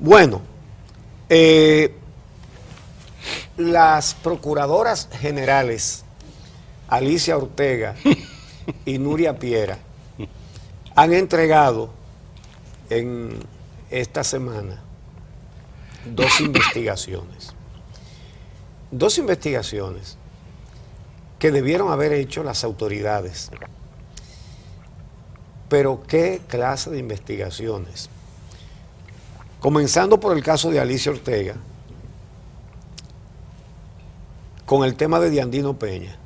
Bueno, las procuradoras generales Alicia Ortega y Nuria Piera han entregado en esta semana dos investigaciones que debieron haber hecho las autoridades. Pero ¿qué clase de investigaciones? Comenzando por el caso de Alicia Ortega, con el tema de Diandino Peña.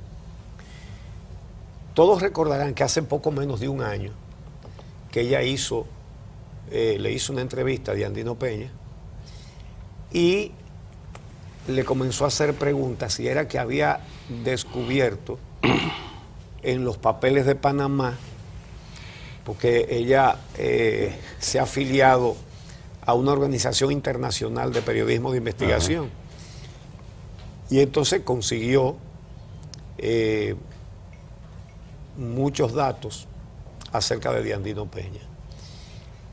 Todos recordarán que hace poco menos de un año que ella le hizo una entrevista a Diandino Peña y le comenzó a hacer preguntas si era que había descubierto en los papeles de Panamá, porque ella se ha afiliado a una organización internacional de periodismo de investigación. Ajá. Y entonces consiguió muchos datos acerca de Diandino Peña,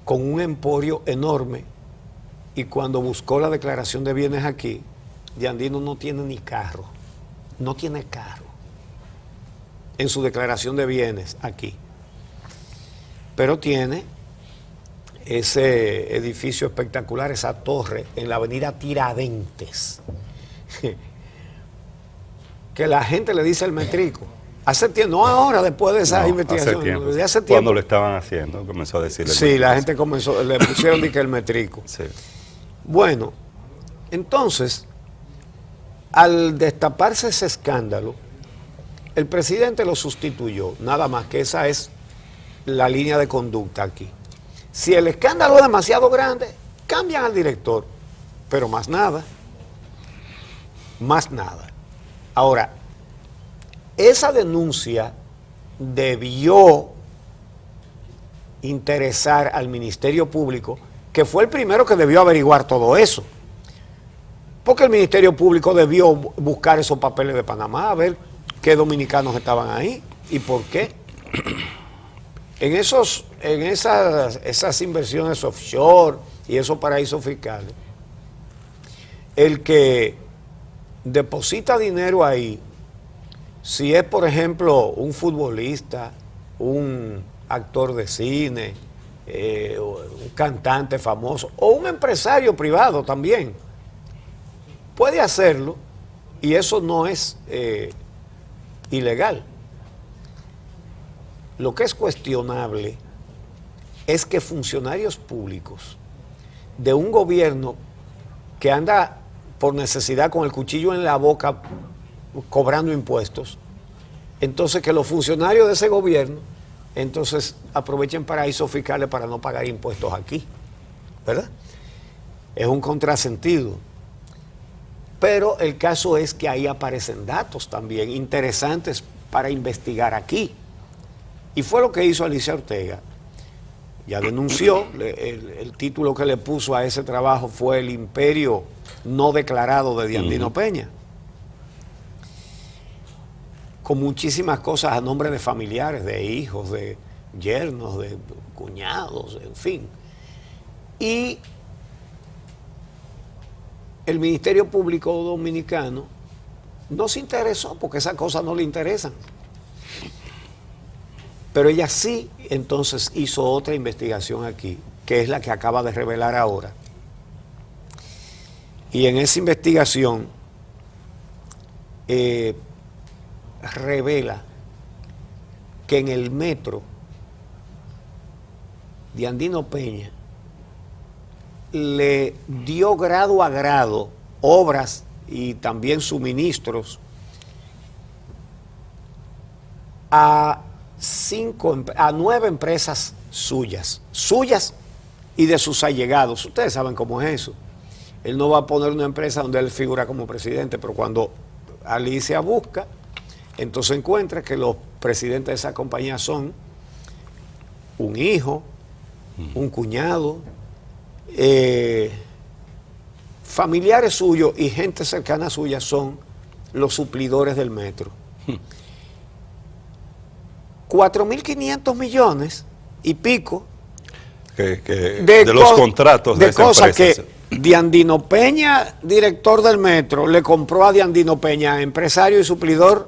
con un emporio enorme, y cuando buscó la declaración de bienes aquí, Diandino no tiene ni carro, no tiene carro en su declaración de bienes aquí, pero tiene ese edificio espectacular, esa torre en la avenida Tiradentes, que la gente le dice el metrico. Hace tiempo, no ahora, después de esas investigaciones. Hace tiempo. Cuando lo estaban haciendo, comenzó a decirle. Sí, la gente comenzó, le pusieron que el metrico. Sí. Bueno, entonces, al destaparse ese escándalo, el presidente lo sustituyó, nada más, que esa es la línea de conducta aquí. Si el escándalo es demasiado grande, cambian al director, pero más nada. Más nada. Ahora, esa denuncia debió interesar al Ministerio Público, que fue el primero que debió averiguar todo eso. Porque el Ministerio Público debió buscar esos papeles de Panamá, a ver qué dominicanos estaban ahí y por qué. En esas inversiones offshore y esos paraísos fiscales, el que deposita dinero ahí, si es, por ejemplo, un futbolista, un actor de cine, un cantante famoso o un empresario privado también, puede hacerlo y eso no es ilegal. Lo que es cuestionable es que funcionarios públicos de un gobierno que anda por necesidad con el cuchillo en la boca cobrando impuestos, entonces que los funcionarios de ese gobierno entonces aprovechen paraísos fiscales para no pagar impuestos aquí, ¿verdad? Es un contrasentido. Pero el caso es que ahí aparecen datos también interesantes para investigar aquí. Y fue lo que hizo Alicia Ortega. Ya denunció, el título que le puso a ese trabajo fue El imperio no declarado de Diandino Peña, con muchísimas cosas a nombre de familiares, de hijos, de yernos, de cuñados, en fin. Y el Ministerio Público Dominicano no se interesó porque esas cosas no le interesan. Pero ella sí, entonces, hizo otra investigación aquí, que es la que acaba de revelar ahora. Y en esa investigación revela que en el metro Diandino Peña le dio grado a grado obras y también suministros a 9 empresas suyas y de sus allegados. Ustedes saben cómo es eso. Él no va a poner una empresa donde él figura como presidente, pero cuando Alicia busca, entonces encuentra que los presidentes de esa compañía son un hijo, un cuñado, familiares suyos y gente cercana suya son los suplidores del metro. 4.500 millones y pico de los contratos de esa cosas empresa. que Diandino Peña, director del metro, le compró a Diandino Peña, empresario y suplidor,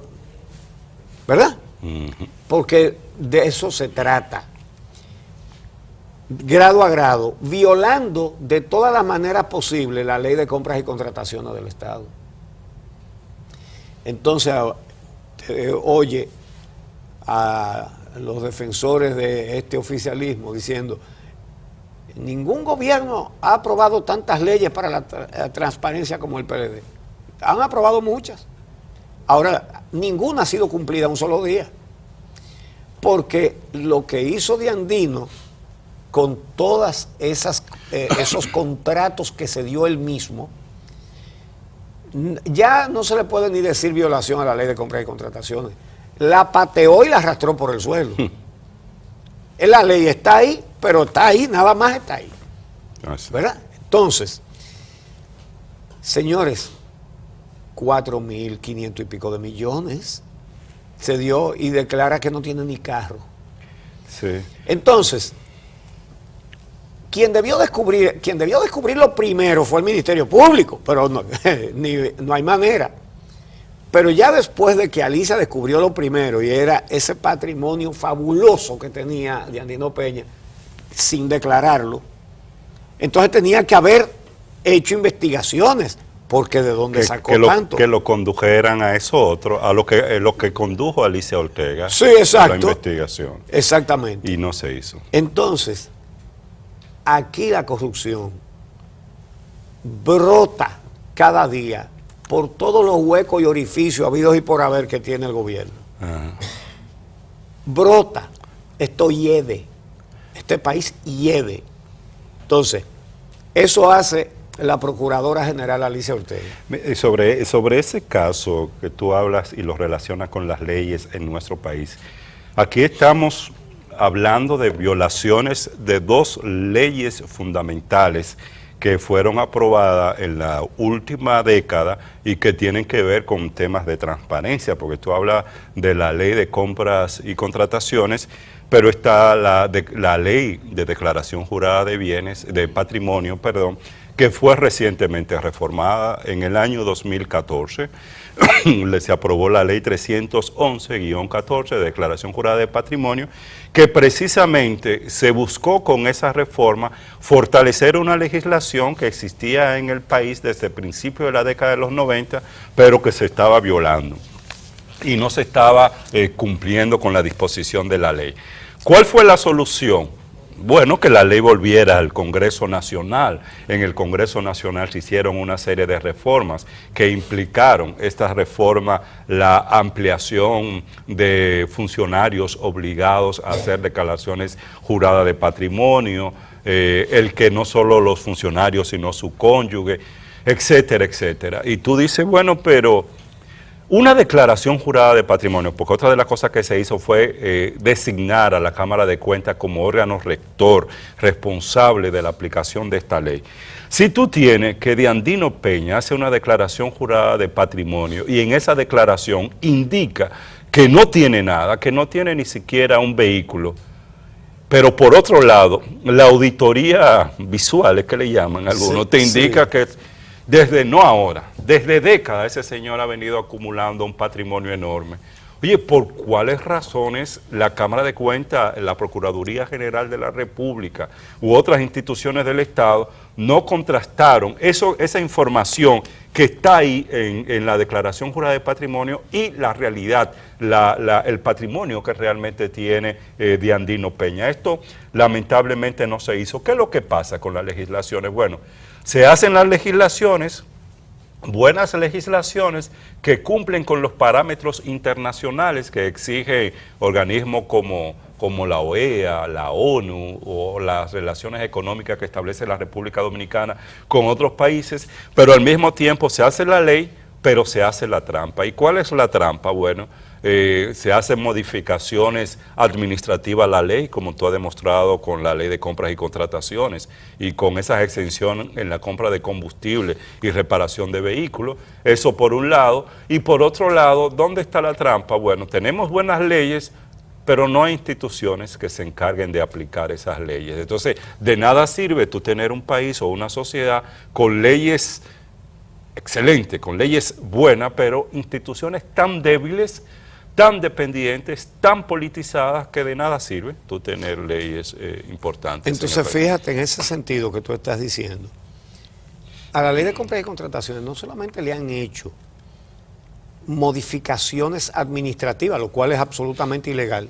¿verdad? Porque de eso se trata. Grado a grado, violando de todas las maneras posibles la ley de compras y contrataciones del Estado. Entonces, oye a los defensores de este oficialismo diciendo: ningún gobierno ha aprobado tantas leyes para la transparencia como el PLD. Han aprobado muchas. Ahora, ninguna ha sido cumplida un solo día. Porque lo que hizo Diandino con todas esos contratos que se dio él mismo, ya no se le puede ni decir violación a la ley de compras y contrataciones. La pateó y la arrastró por el suelo. La ley está ahí, pero está ahí, nada más está ahí. ¿Verdad? Entonces, señores, 4.500 y pico de millones se dio y declara que no tiene ni carro. Sí. Entonces, quien debió descubrirlo primero fue el Ministerio Público, pero no hay manera. Pero ya después de que Alicia descubrió lo primero, y era ese patrimonio fabuloso que tenía Diandino Peña, sin declararlo, entonces tenía que haber hecho investigaciones, porque de dónde sacó tanto. Que lo condujeran a eso otro, a lo que condujo a Alicia Ortega. Sí, exacto. La investigación. Exactamente. Y no se hizo. Entonces, aquí la corrupción brota cada día por todos los huecos y orificios habidos y por haber que tiene el gobierno. Ajá. Brota. Esto hiede. Este país hiede. Entonces, eso hace la Procuradora General Alicia Ortega. Sobre ese caso que tú hablas y lo relacionas con las leyes en nuestro país, aquí estamos hablando de violaciones de dos leyes fundamentales que fueron aprobadas en la última década y que tienen que ver con temas de transparencia, porque tú hablas de la ley de compras y contrataciones, pero está la ley de declaración jurada de bienes, de patrimonio, perdón, que fue recientemente reformada en el año 2014. Se aprobó la ley 311-14 de declaración jurada de patrimonio, que precisamente se buscó con esa reforma fortalecer una legislación que existía en el país desde el principio de la década de los 90, pero que se estaba violando y no se estaba cumpliendo con la disposición de la ley. ¿Cuál fue la solución? Bueno, que la ley volviera al Congreso Nacional. En el Congreso Nacional se hicieron una serie de reformas que implicaron esta reforma, la ampliación de funcionarios obligados a hacer declaraciones juradas de patrimonio, el que no solo los funcionarios sino su cónyuge, etcétera, etcétera. Y tú dices, bueno, pero una declaración jurada de patrimonio, porque otra de las cosas que se hizo fue designar a la Cámara de Cuentas como órgano rector responsable de la aplicación de esta ley. Si tú tienes que Diandino Peña hace una declaración jurada de patrimonio y en esa declaración indica que no tiene nada, que no tiene ni siquiera un vehículo, pero por otro lado, la auditoría visual, es que le llaman algunos, Sí, te indica sí. que desde, no ahora, desde décadas ese señor ha venido acumulando un patrimonio enorme. Oye, ¿por cuáles razones la Cámara de Cuentas, la Procuraduría General de la República u otras instituciones del Estado no contrastaron esa información que está ahí en la declaración jurada de patrimonio y la realidad, el patrimonio que realmente tiene Diandino Peña? Esto lamentablemente no se hizo. ¿Qué es lo que pasa con las legislaciones? Bueno, se hacen las legislaciones, buenas legislaciones que cumplen con los parámetros internacionales que exige organismos como la OEA, la ONU o las relaciones económicas que establece la República Dominicana con otros países, pero al mismo tiempo se hace la ley, pero se hace la trampa. ¿Y cuál es la trampa? Bueno, se hacen modificaciones administrativas a la ley, como tú has demostrado con la ley de compras y contrataciones, y con esas exenciones en la compra de combustible y reparación de vehículos. Eso por un lado. Y por otro lado, ¿dónde está la trampa? Bueno, tenemos buenas leyes, pero no hay instituciones que se encarguen de aplicar esas leyes. Entonces, de nada sirve tú tener un país o una sociedad con leyes excelentes, con leyes buenas, pero instituciones tan débiles, tan dependientes, tan politizadas, que de nada sirve tú tener leyes importantes. Entonces, fíjate, en ese sentido que tú estás diciendo, a la ley de compras y contrataciones no solamente le han hecho modificaciones administrativas, lo cual es absolutamente ilegal,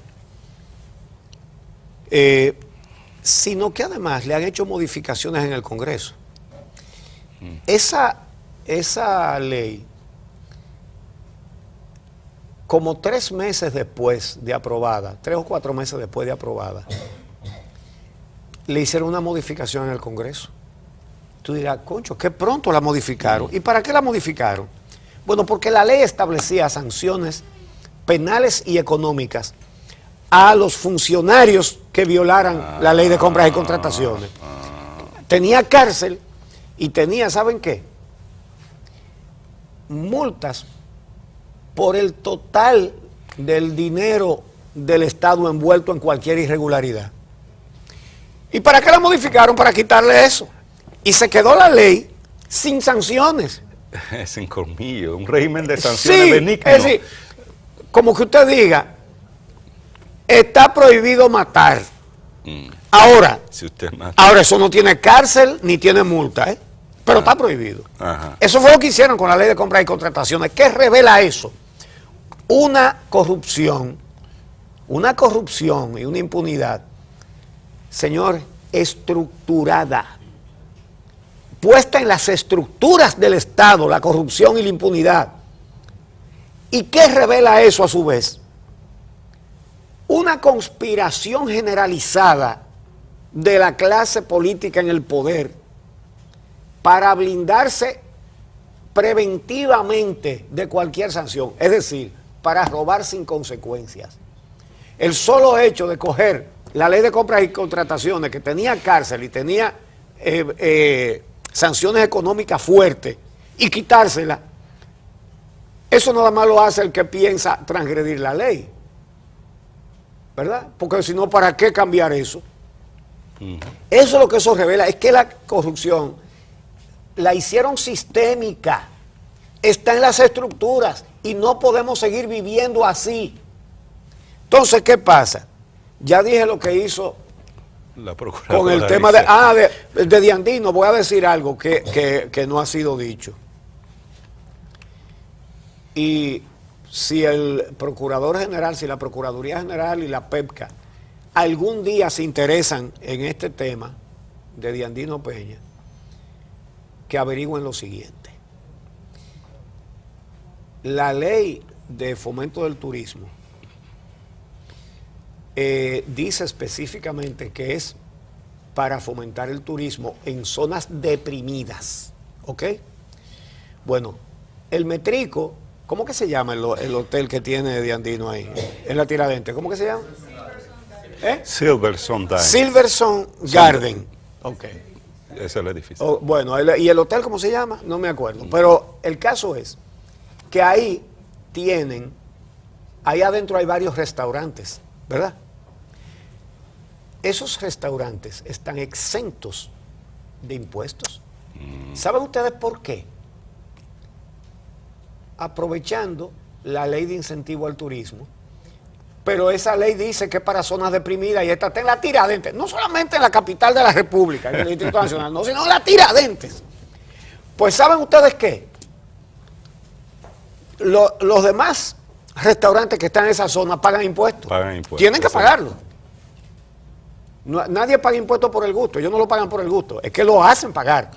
sino que además le han hecho modificaciones en el Congreso. Esa ley, como 3 meses después de aprobada, 3 o 4 meses después de aprobada, le hicieron una modificación en el Congreso. Tú dirás, concho, qué pronto la modificaron. ¿Y para qué la modificaron? Bueno, porque la ley establecía sanciones penales y económicas a los funcionarios que violaran la ley de compras y contrataciones. Tenía cárcel y tenía, ¿saben qué? Multas por el total del dinero del Estado envuelto en cualquier irregularidad. ¿Y para qué la modificaron? Para quitarle eso. Y se quedó la ley sin sanciones. Sin colmillo, un régimen de sanciones benigno. Es decir, como que usted diga, está prohibido matar. Ahora, si usted mata. Ahora eso no tiene cárcel ni tiene multa, ¿eh? Pero está prohibido. Ajá. Eso fue lo que hicieron con la ley de compras y contrataciones. ¿Qué revela eso? Una corrupción y una impunidad, señor, estructurada, puesta en las estructuras del Estado, la corrupción y la impunidad. ¿Y qué revela eso a su vez? Una conspiración generalizada de la clase política en el poder para blindarse preventivamente de cualquier sanción, es decir, para robar sin consecuencias. El solo hecho de coger la ley de compras y contrataciones, que tenía cárcel y tenía sanciones económicas fuertes, y quitársela, eso nada más lo hace el que piensa transgredir la ley, ¿verdad? Porque si no, ¿para qué cambiar eso? Eso es lo que eso revela, es que la corrupción la hicieron sistémica, está en las estructuras y no podemos seguir viviendo así. Entonces, ¿qué pasa? Ya dije lo que hizo la procuradora con el tema de Diandino. Voy a decir algo que no ha sido dicho. Y si el Procurador General, si la Procuraduría General y la PEPCA algún día se interesan en este tema de Diandino Peña, que averigüen lo siguiente. La ley de fomento del turismo dice específicamente que es para fomentar el turismo en zonas deprimidas, ¿ok? Bueno, el Metrico, ¿cómo que se llama el hotel que tiene Diandino ahí, en la Tiradentes? ¿Cómo que se llama? Silverson Garden. Ok. Ese es el edificio. Bueno, ¿y el hotel cómo se llama? No me acuerdo. Pero el caso es que ahí adentro hay varios restaurantes, ¿verdad? Esos restaurantes están exentos de impuestos. ¿Saben ustedes por qué? Aprovechando la ley de incentivo al turismo, pero esa ley dice que es para zonas deprimidas y esta está en la Tiradentes, no solamente en la capital de la República, en el Distrito Nacional, no, sino en la Tiradentes. Pues ¿saben ustedes qué? Los demás restaurantes que están en esa zona pagan impuestos. Tienen que pagarlo. Nadie paga impuestos por el gusto, ellos no lo pagan por el gusto, es que lo hacen pagar,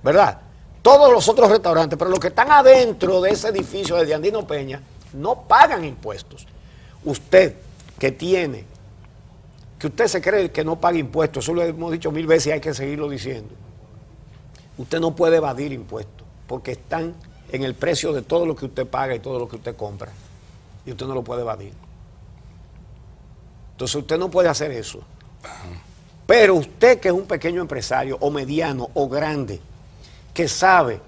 ¿verdad? Todos los otros restaurantes, pero los que están adentro de ese edificio de Diandino Peña no pagan impuestos. Usted que usted se cree que no paga impuestos, eso lo hemos dicho 1000 veces y hay que seguirlo diciendo. Usted no puede evadir impuestos, porque están en el precio de todo lo que usted paga y todo lo que usted compra, y usted no lo puede evadir. Entonces usted no puede hacer eso. Pero usted, que es un pequeño empresario o mediano o grande, que sabe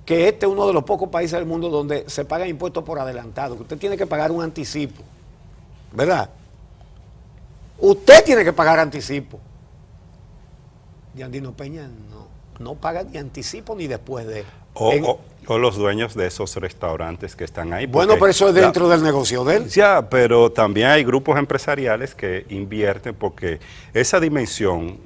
que este es uno de los pocos países del mundo donde se pagan impuestos por adelantado, que usted tiene que pagar un anticipo ¿verdad? Usted tiene que pagar anticipo. Yandino Peña no paga ni anticipo ni después de. O los dueños de esos restaurantes que están ahí. Bueno, pero eso es dentro del negocio de él. Ya, pero también hay grupos empresariales que invierten porque esa dimensión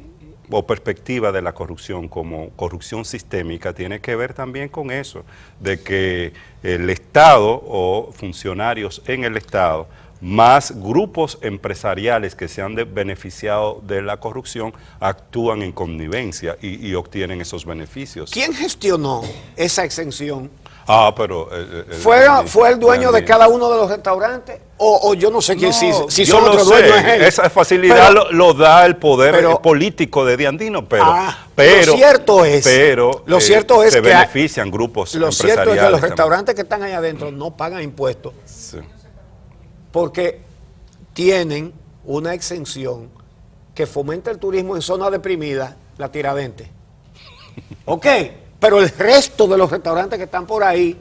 o perspectiva de la corrupción como corrupción sistémica tiene que ver también con eso, de que el Estado o funcionarios en el Estado más grupos empresariales que se han beneficiado de la corrupción actúan en connivencia y obtienen esos beneficios. ¿Quién gestionó esa exención? Pero... ¿Fue el dueño de cada uno de los restaurantes? O yo no sé quién, si son otro dueño es él. Esa facilidad lo da el poder político de Diandino, pero lo cierto es se que benefician grupos lo empresariales. Lo cierto es que los restaurantes que están ahí adentro no pagan impuestos. Sí. Porque tienen una exención que fomenta el turismo en zonas deprimidas, la Tiradentes. Ok, pero el resto de los restaurantes que están por ahí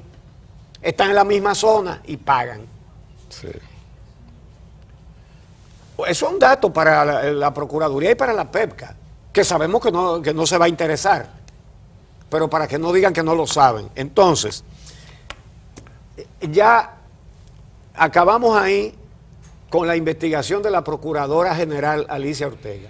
están en la misma zona y pagan. Sí. Eso es un dato para la Procuraduría y para la PEPCA, que sabemos que no se va a interesar, pero para que no digan que no lo saben. Entonces, ya acabamos ahí con la investigación de la Procuradora General Alicia Ortega.